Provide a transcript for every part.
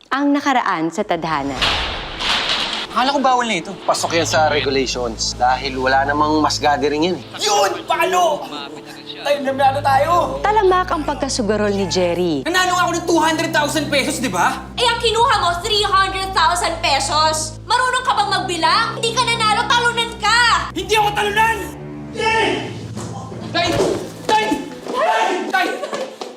ang nakaraan sa tadhana. Akala ko bawal na ito. Pasok yan sa regulations dahil wala namang mass gathering yan eh. Yun! Paano? Tayo, namiyado tayo! Talamak ang pagkasugarol ni Jerry. Nanalo nga ako ng 200,000 pesos, di ba? Eh, ang kinuha mo, 300,000 pesos. Marunong ka bang magbilang? Hindi ka nanalo, talunan ka! Hindi ako talunan! Tay! Tay! Tay! Tay!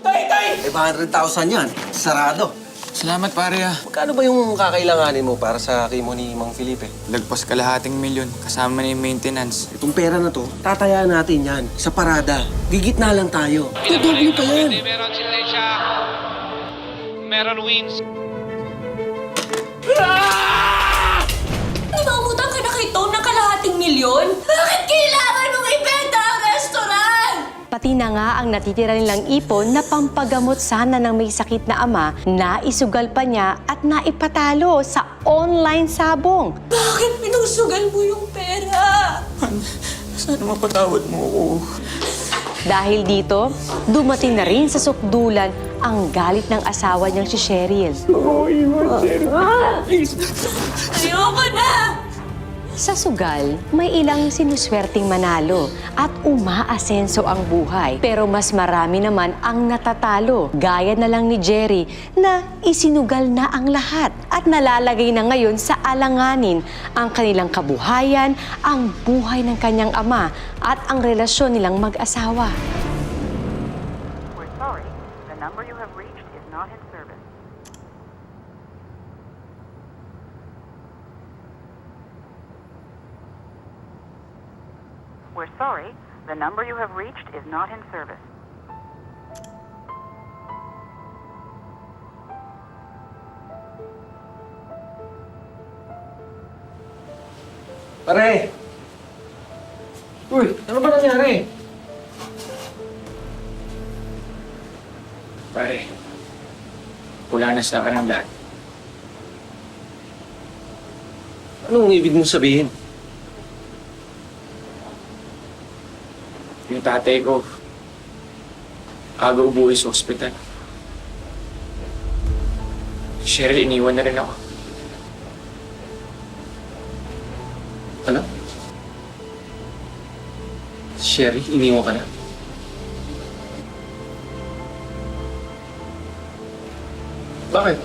Tay! Tay! 500,000 yan. Sarado. Salamat, pare, ah. Magkano ba yung kakailanganin mo para sa kimo ni Mang Felipe? Lagpas kalahating milyon, kasama na yung maintenance. Itong pera na to, tatayaan natin yan sa parada. Gigitna lang tayo. Tudoble pa yan. Meron silensya. Meron wins. Namamutang ka na kay Tom ng kalahating milyon? Bakit kailangan mong ibenta ang restaurant? Pati na nga ang natitira nilang ipon na pampagamot sana ng may sakit na ama, naisugal pa niya at naipatalo sa online sabong. Bakit pinusugal mo yung pera? Sana mapatawad mo ako. Dahil dito, dumating na rin sa sukdulan ang galit ng asawa niyang si Cheryl. Ayoko na! Sa sugal, may ilang sinuswerteng manalo at umaasenso ang buhay. Pero mas marami naman ang natatalo. Gaya na lang ni Jerry na isinugal na ang lahat at nalalagay na ngayon sa alanganin ang kanilang kabuhayan, ang buhay ng kanyang ama at ang relasyon nilang mag-asawa. We're sorry. The number you have reached is not in service. We're sorry. The number you have reached is not in service. Pare! Uy, ano ba nangyari? Pare, wala na sa akin ang lahat. Anong ibig mong sabihin? Yung tatay ko, aga ubuwi sa ospital. Cheryl, iniwan na rin ako. Ano? Sherry, iniwan ka na? Bakit?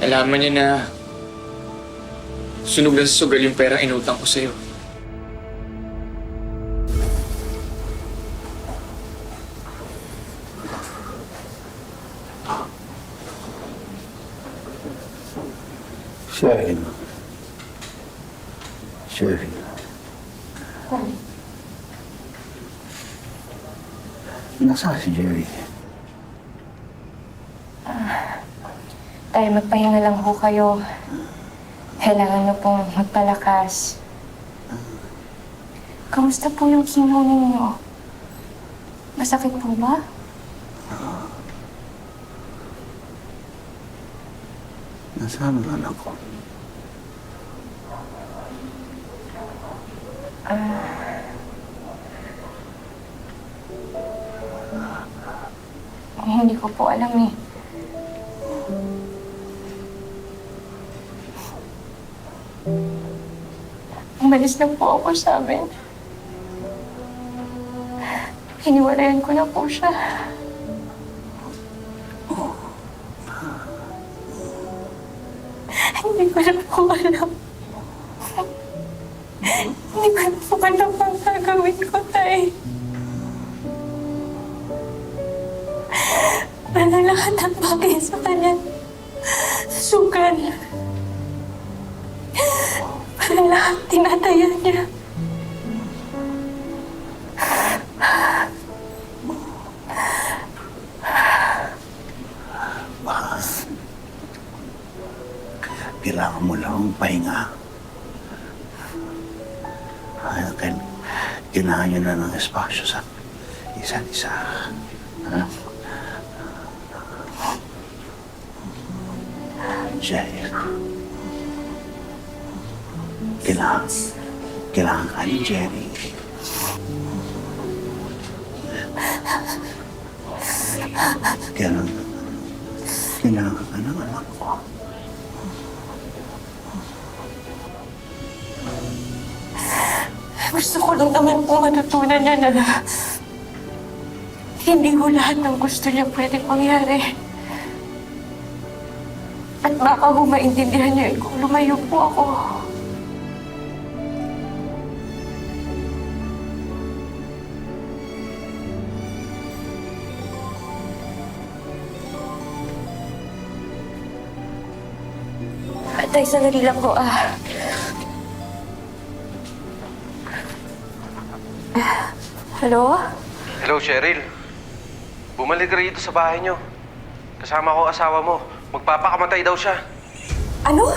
Nalaman niya na sunog na sa sugal yung perang inutang ko sa'yo. Cheryl. Cheryl. Nasaan si Jerry? Tay, magpahinga lang ho kayo. Kailangan na pong magpalakas. Kamusta po yung chemo ninyo? Masakit po ba? Nasaan ang anak ko? Hindi ko po alam eh. Umalis lang po ako sa amin. Hiniwalayan ko na po siya. Hindi ko na po alam. Hindi ko na po alam ang gagawin ko, tay. Wala lahat ang bagay sa kanya. Sugal. Wala lahat tinataya niya. Kailangan mo lang ang pahinga. Kailangan nyo na ng espasyo sa isa't isa. Ha? Jerry. Kailangan ka ni Jerry. Kailangan ka ng anak ko. Gusto ko lang naman po matutunan niya na hindi ko lahat ng gusto niya pwedeng mangyari. At baka ho maintindihan niya kung lumayo po ako. Tay, sandali lang po Hello? Hello, Cheryl. Bumalik ka rito sa bahay niyo. Kasama ko asawa mo. Magpapakamatay daw siya. Ano?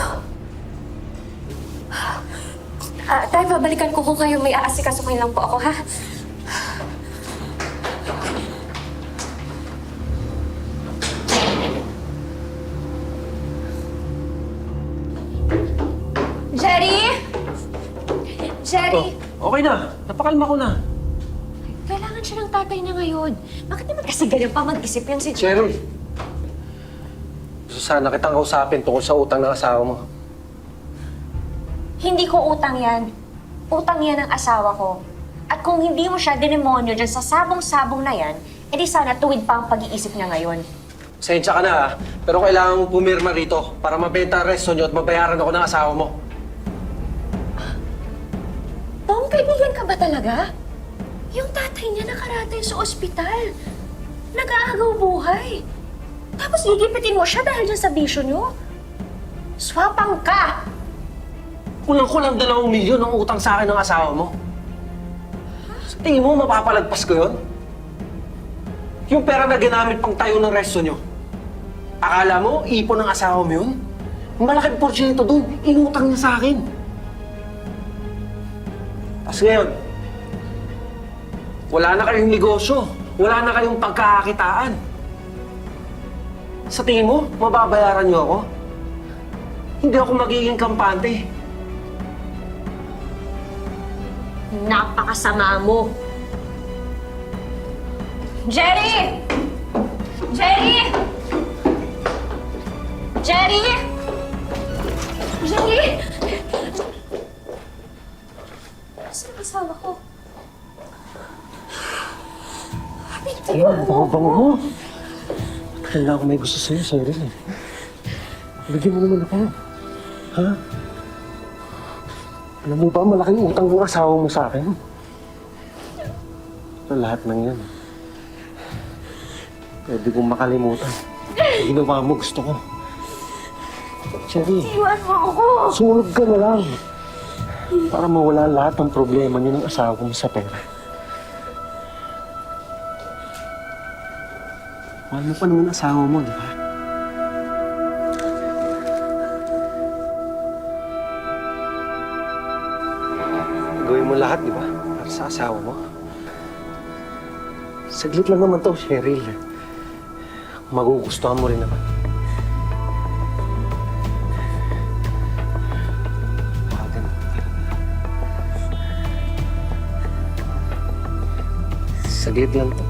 Tay, babalikan ko kung kayo may aasikasukin lang po ako, ha? Jerry! Jerry! Okay na. Napakalma ko na. Kailangan siya ng tatay niya ngayon. Bakit naman kasi ganyan pa mag-isip yan si Cheryl. Gusto sana kitang kausapin tungkol sa utang ng asawa mo. Hindi ko utang yan. Utang yan ng asawa ko. At kung hindi mo siya dinemonyo dyan sa sabong-sabong na yan, edi sana tuwid pa ang pag-iisip niya ngayon. Sensya ka na ha, pero kailangan mo pumirma rito para mabenta ang resto niyo at mabayaran ako ng asawa mo. Tom, kaibigan ka ba talaga? Yung tatay niya nakaratay sa ospital. Nag-aagaw buhay. Tapos gigipitin mo siya dahil dyan sa bisyo niyo? Swapang ka! Kulang-kulang 2 milyon ang utang sa akin ng asawa mo. Sa tingin mo, mapapalagpas ko yun? Yung pera na ginamit pang tayo ng resto nyo. Akala mo, ipon ng asawa mo yun? Malaking porsyento doon, inutang niya sa akin. Tapos ngayon, wala na kayong negosyo. Wala na kayong pagkakakitaan. Sa tingin mo, mababayaran niyo ako? Hindi ako magiging kampante. Napakasama mo. Jerry! Jerry! Jerry! Jerry! Saan ang asawa ko? Ayun, ang bango-bango mo. Kailangan ko may gusto sa'yo, Cheryl. Bigyan mo naman ako. Ha? Alam mo ba, malaking utang ng asawa mo sa akin? Sa lahat ng yan. Pwede kong makalimutan. Ginawa mo, gusto ko. Cheryl, Iwan mo ako! sumunod ka na lang. Para mawala lahat ng problema niyo ng asawa mo sa pera. Mahal mo pa naman asawa mo, di ba? Gawin mo lahat, di ba? Para sa asawa mo. Saglit lang naman to, Cheryl. Magugustuhan mo rin naman. Saglit lang to.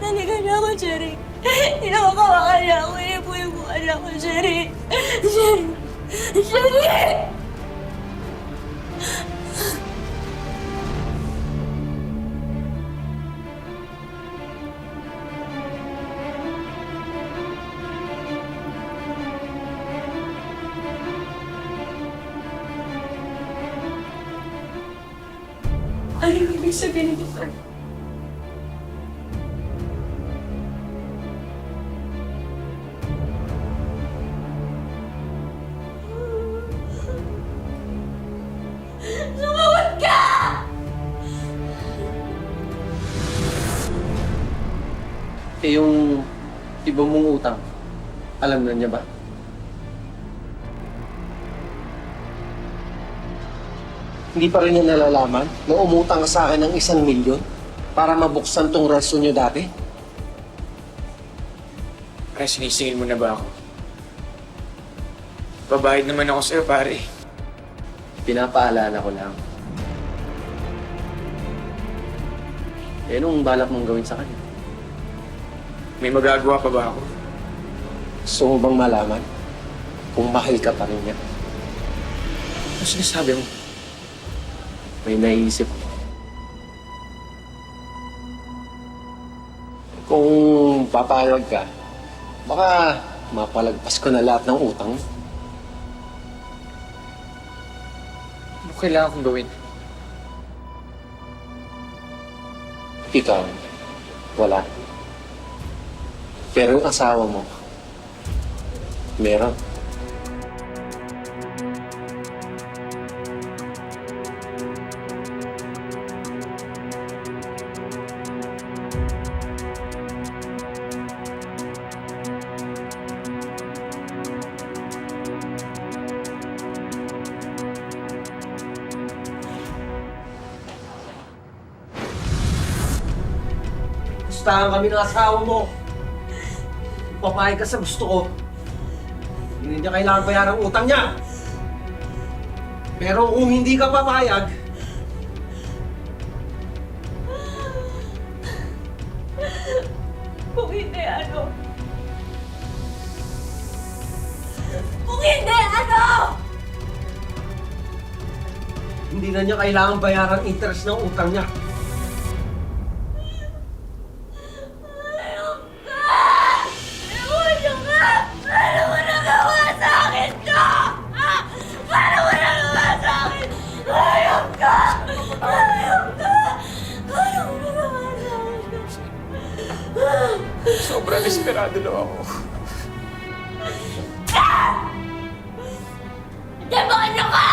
Talaga na ako, Jerry. Hinawakawakan niya ako. Inupo-ipuan niya ako, Jerry. Jerry! Jerry! Ano yung ibig sabihin nito? Sumawat ka! Eh, yung iba iba mong utang, alam na niya ba? Hindi pa rin niya nalalaman na umutang ka sa akin ng 1 milyon para mabuksan tong resto niyo dati? Pare, sinisingil mo na ba ako? Babayad naman ako sa'yo, pare. Pinapaalala ko lang. Eh, anong balak mong gawin sa kanya? May magagawa pa ba ako? Gusto mo bang malaman kung mahal ka pa rin niya? Ano sinasabi mo? May naisip ko. Kung papayag ka, baka mapalagpas ko na lahat ng utang mo. Ano kailangan kong gawin? Ikaw, wala. Pero yung asawa mo, meron. Gustahan kami ng asawa mo. Papayag ka sa gusto ko. Hindi niya kailangan bayaran ang utang niya. Pero kung hindi ka papayag, Kung hindi, ano? Kung hindi, ano? hindi na niya kailangan bayaran interest ng utang niya. Ewan ka! Paano mo nagawa sa akin to? Ah! Paano mo nagawa sa akin? Hayop ka! Hayop ka! Paano mo nagawa sa akin to? Sobrang desperado na ako. Demonyo ka!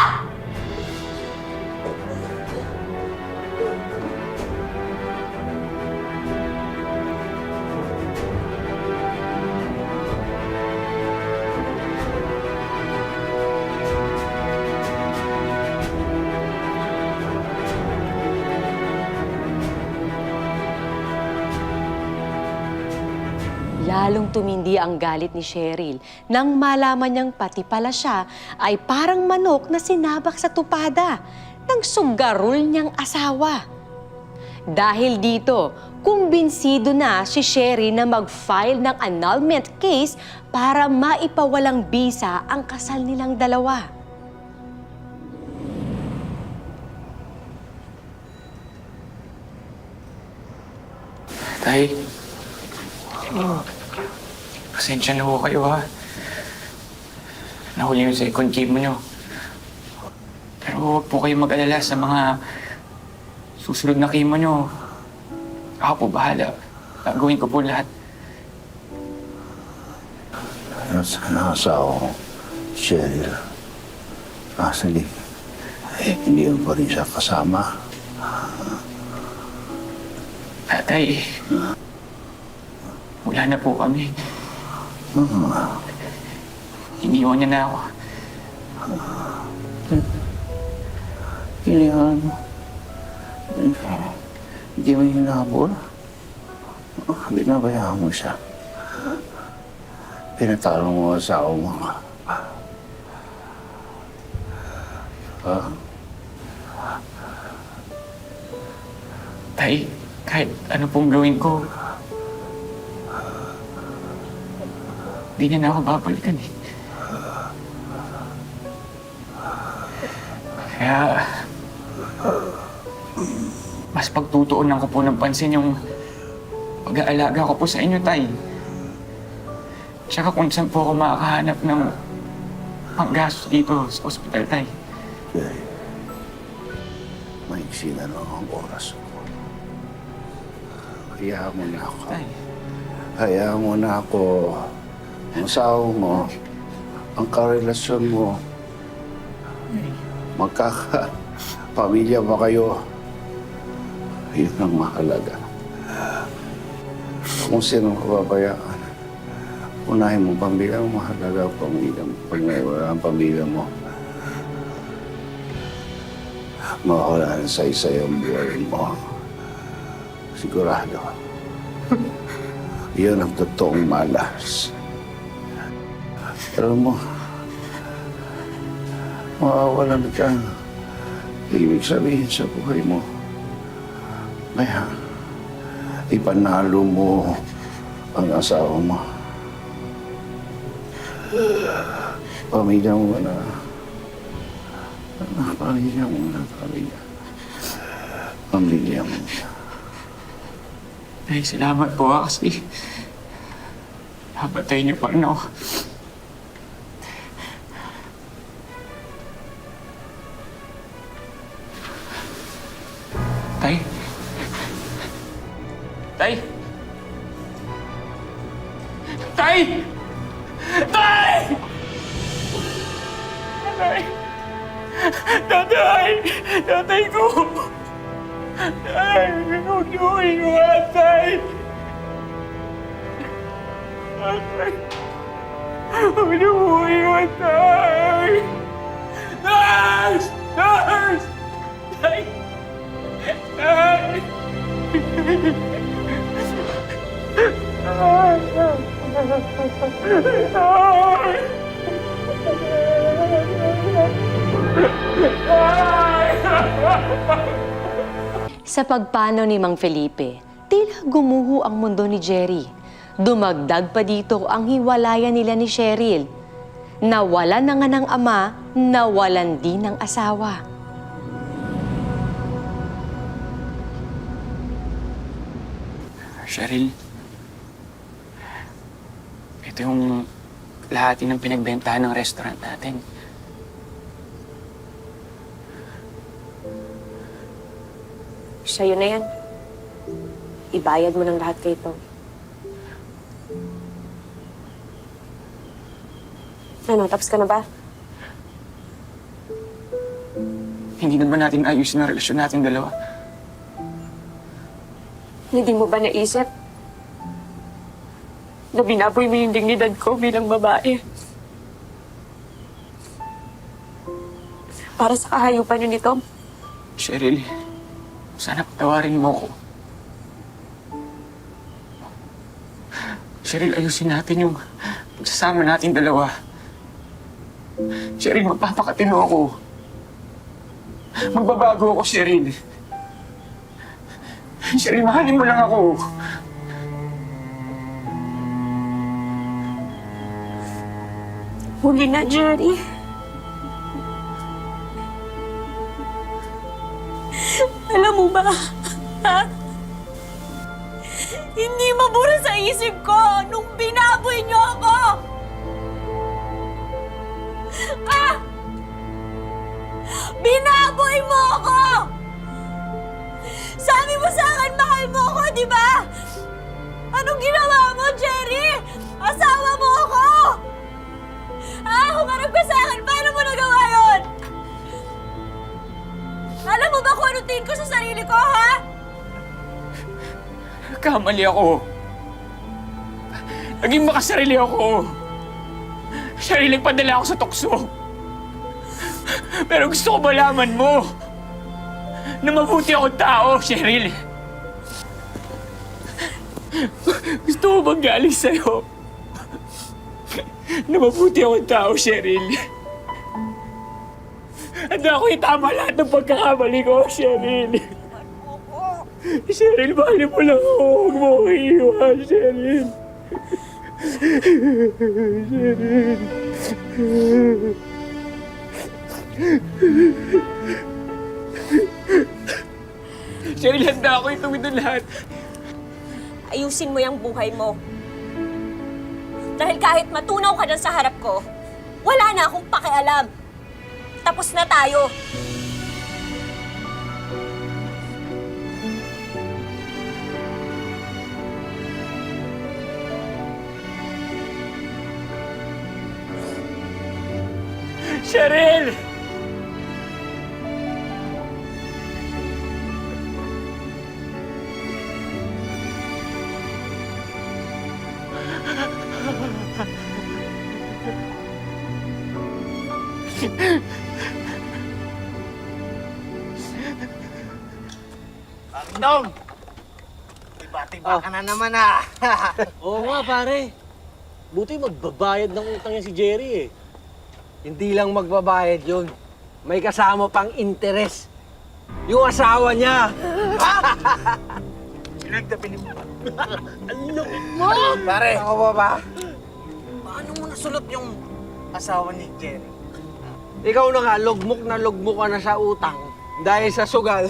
Lalong tumindi ang galit ni Cheryl nang malaman niyang pati pala siya ay parang manok na sinabak sa tupada ng sugarol niyang asawa. Dahil dito, kumbinsido na si Cheryl na mag-file ng annulment case para maipawalang bisa ang kasal nilang dalawa. Tay, pasensya na ho kayo ha. Nahuli yung second chemo nyo. Pero huwag po kayo mag-alala sa mga susunod na chemo nyo. Ako po bahala. Gagawin ko po lahat. Sana asawa ko, Cheryl. Actually, hindi mo pa rin siya kasama. Tatay, wala na po kami. Iniwan niya na ako. Kailangan mo. Hindi mo hinabol. Binabayaan mo siya. Pinatalo mo ang asawa mo. Ha? Tay, kahit ano pong gawin ko, di niya na ako babalikan eh. Kaya, mas pagtutuunan ko po ng pansin yung pag-aalaga ko po sa inyo, Tay. Tsaka kung saan po ako makakahanap ng panggastos dito sa ospital, Tay. Jay, maiksi na lang ang oras ko. Hayaan mo na ako. Tay. Hayaan mo na ako. Ang asawa mo, ang karelasyon mo, magkakapamilya ba kayo? Yun ang mahalaga. Kung sino pababayaan, unahin mo pamilya mo, mahalaga ang pamilya mo. Pag wala ang pamilya mo, mawawala na sa ang buhay mo. Sigurado. Iyon ang totoong malas. Alam mo, mawawalan ka. Ibig sabihin sa buhay mo. Kaya, ipanalo mo ang asawa mo. Pamilya mo na. Pamilya mo na, pamilya. Pamilya mo na. Tay, salamat po kasi napatay niyo pa rin ako. Tay? Tay? Tay! Tay! Tay! Tatay! Tatay ko! Tay! Huwag niyo ko iwan, Tay! Tay! Huwag niyo ko iwan, Tay! Nurse! Nurse! Tay! Tay! Sa pagpanaw ni Mang Felipe, tila gumuho ang mundo ni Jerry. Dumagdag pa dito ang hiwalayan nila ni Cheryl. Nawalan na nga ng ama, nawalan din ng asawa. Cheryl, ito yung lahat ng pinagbentahan ng restaurant natin. Sa'yo na yan. Ibayad mo ng lahat kay Tom. Ano, tapos ka na ba? Hindi na ba natin ayusin ang relasyon natin dalawa? Hindi mo ba naisip na binaboy mo yung dignidad ko bilang babae? Para sa kahayupan yun ni Tom. Cheryl, sana patawarin mo ko. Cheryl, ayusin natin yung pagsasama natin dalawa. Cheryl, magpapakatino ako. Magbabago ako, Cheryl. Cheryl, mahalin mo lang ako. Huli na, Jerry. Alam mo ba, ha? Hindi mabura sa isip ko nung binaboy niyo ako! Ah! Binaboy mo ako! Sabi mo sa akin, mahal mo ako, di ba? Anong ginawa mo, Jerry? Asawa mo ako! Ah, humarap ka sa akin, paano mo nagawa yun? Alam mo ba kung anong tingin ko sa sarili ko, ha? Kamali ako. Naging makasarili ako. Cheryl, nagpadala ako sa tukso. Pero gusto ko malaman mo na mabuti akong tao, Cheryl. Gusto ko magaling sa'yo na mabuti akong tao, Cheryl. Handa ako itama lahat ng pagkakamali ko, Cheryl. Cheryl, mahalin mo lang ako. Huwag mo ako iiwan, Cheryl. Cheryl. Cheryl, handa ako itawid ng lahat. Ayusin mo yung buhay mo. Dahil kahit matunaw ka dyan sa harap ko, wala na akong pakialam. Tapos na tayo. Cheryl! Dong! Tiba-tiba ka na naman ah! Oo nga, pare. Buti magbabayad ng utang niya si Jerry eh. Hindi lang magbabayad yun. May kasama pang interes. Yung asawa niya. Pinagdapinin mo ba? Ang lupit mo! Pare! Ako ba ba? Paano mo nasulot yung asawa ni Jerry? Ikaw na nga, lugmok ka na sa utang dahil sa sugal.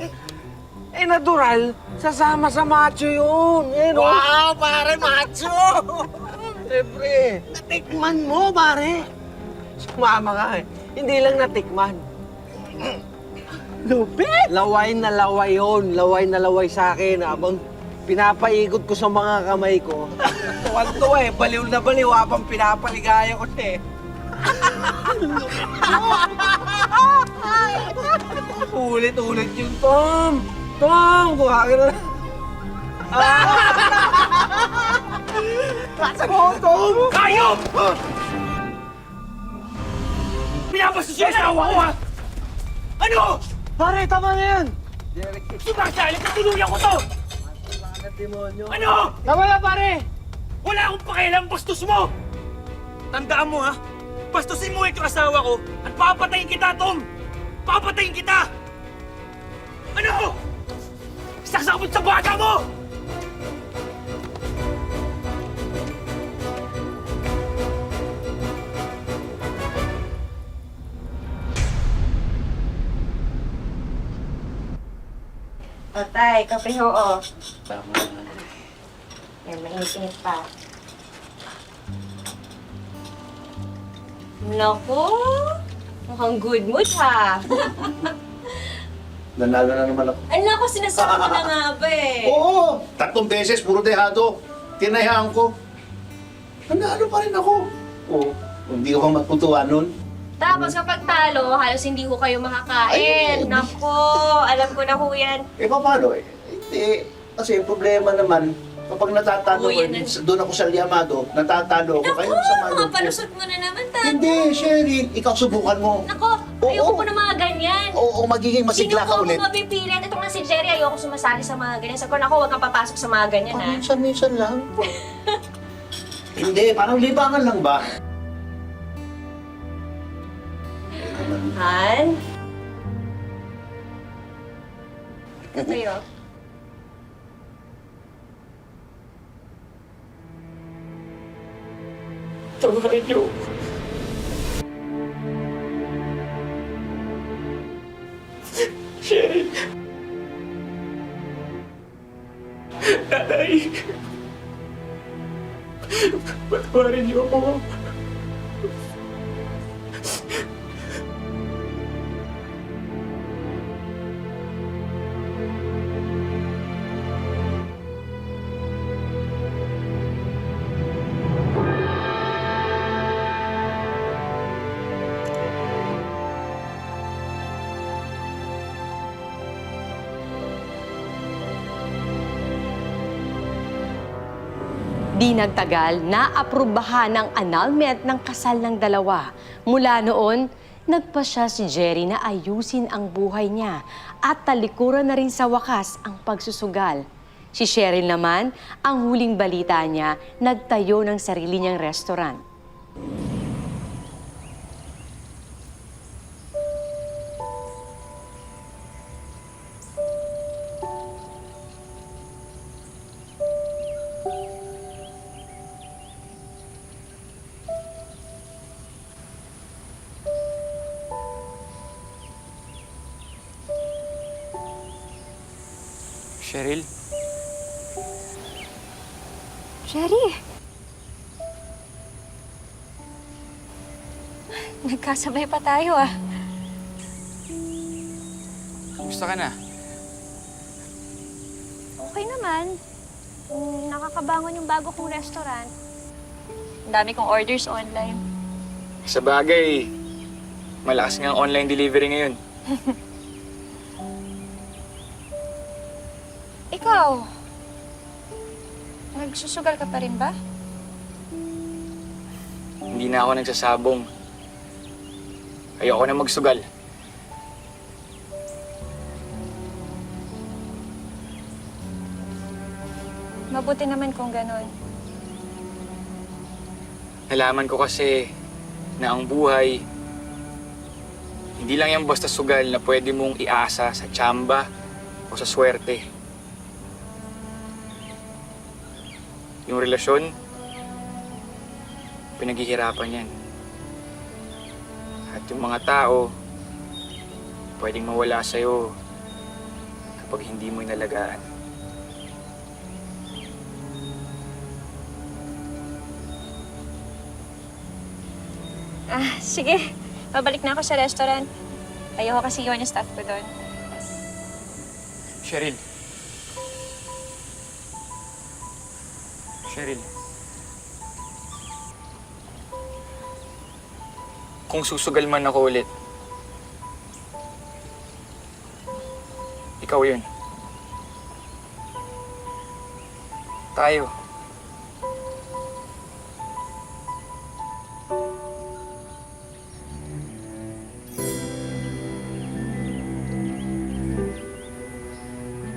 Eh, natural, sasama sa macho yun. Eh, no? Wow, pare! Macho! Siyempre, natikman mo, pare. Sumama ka eh. Hindi lang natikman. Lupit! Laway na laway yun. Laway na laway sa akin habang pinapaikot ko sa mga kamay ko. Tuwan-tuwa eh. Baliw na baliw habang pinapaligaya ko siya eh. Ulit-ulit yun, Tom. Tom, kuha ka na. Tom! Hayop! Pinapastos yung asawa ko ha! Ano? Pare, tama na yan! Sumasali ka, tuluyan ko to! Ano? Tama na, pare! Wala akong pakialam, bastos mo! Tandaan mo ha, bastusin mo yung asawa ko at papatayin kita, Tom! Papatayin kita! Ano? Sasakot sa bata mo! O, tay, kape ho, o. Tama na. Yan, mainit pa. Naku, mukhang good mood, ha? Nanalo na naman ako. Ay, naku, sinasabi ko na nga ba eh. Oo! 3 beses, puro dehado. Tinayaan ko. Nanalo pa rin ako. Oo. Hindi ko magputuan nun. Tapos kapag talo, halos hindi ko kayo makakain. Ay. Naku, alam ko na ho yan. Eh, paano eh? Hindi. Kasi yung problema naman, kapag natatalo Oo, ko, yan na. doon ako sa Liamado, natatalo ako, kayo sa Malo. Palusot mo na naman, ta. Hindi, Sherry. Ikaw subukan mo. Naku, Oo. ayoko po ng mga ganyan. Oo, magiging masigla ka ulit. Sino ko mapipilit? Ito nga si Jerry, ayoko sumasali sa mga ganyan. Sabi ko, naku, huwag kang papasok sa mga ganyan, ha? Minsan-minsan lang. Hindi, parang libangan lang ba? Han? Ito yun. Tawarin niyo. Cheryl. Nanay. Patawarin niyo ako. Di nagtagal, naaprubahan ang annulment ng kasal ng dalawa. Mula noon, nagpasya si Jerry na ayusin ang buhay niya at talikuran na rin sa wakas ang pagsusugal. Si Cheryl naman, ang huling balita niya, nagtayo ng sarili niyang restaurant. Cheryl, Jerry! Nagkasabay pa tayo, ah. kumusta ka na? Okay naman. Nakakabangon yung bago kong restaurant. Ang dami kong orders online. Sa bagay, malakas nga ang online delivery ngayon. Ikaw, nagsusugal ka pa rin ba? Hindi na ako nagsasabong. Ayoko na magsugal. Mabuti naman kung ganon. Nalaman ko kasi na ang buhay, hindi lang yan basta sugal na pwede mong iasa sa tsamba o sa swerte. Yung relasyon, pinaghihirapan yan. At yung mga tao, pwedeng mawala sa'yo kapag hindi mo inalagaan. Sige. Babalik na ako sa restaurant. Ayoko kasi iwan yung staff ko doon. Cheryl. Cheryl. Kung susugal man ako ulit, ikaw yun. Tayo.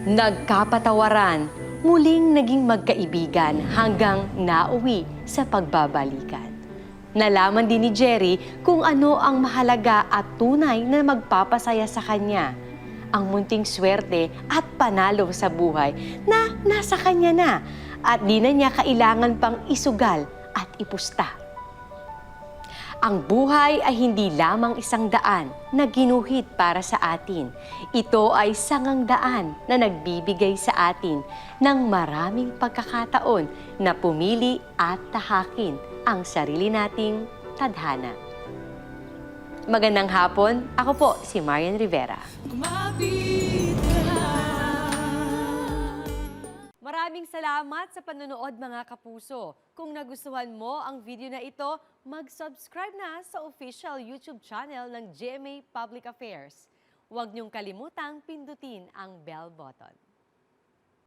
Nagkapatawaran, muling naging magkaibigan hanggang nauwi sa pagbabalikan. Nalaman din ni Jerry kung ano ang mahalaga at tunay na magpapasaya sa kanya. Ang munting swerte at panalo sa buhay na nasa kanya na at di na niya kailangan pang isugal at ipusta. Ang buhay ay hindi lamang isang daan na ginuhit para sa atin. Ito ay sangang daan na nagbibigay sa atin ng maraming pagkakataon na pumili at tahakin ang sarili nating tadhana. Magandang hapon, ako po si Marian Rivera. Maraming salamat sa panonood mga kapuso. Kung nagustuhan mo ang video na ito, mag-subscribe na sa official YouTube channel ng GMA Public Affairs. Huwag niyong kalimutang pindutin ang bell button.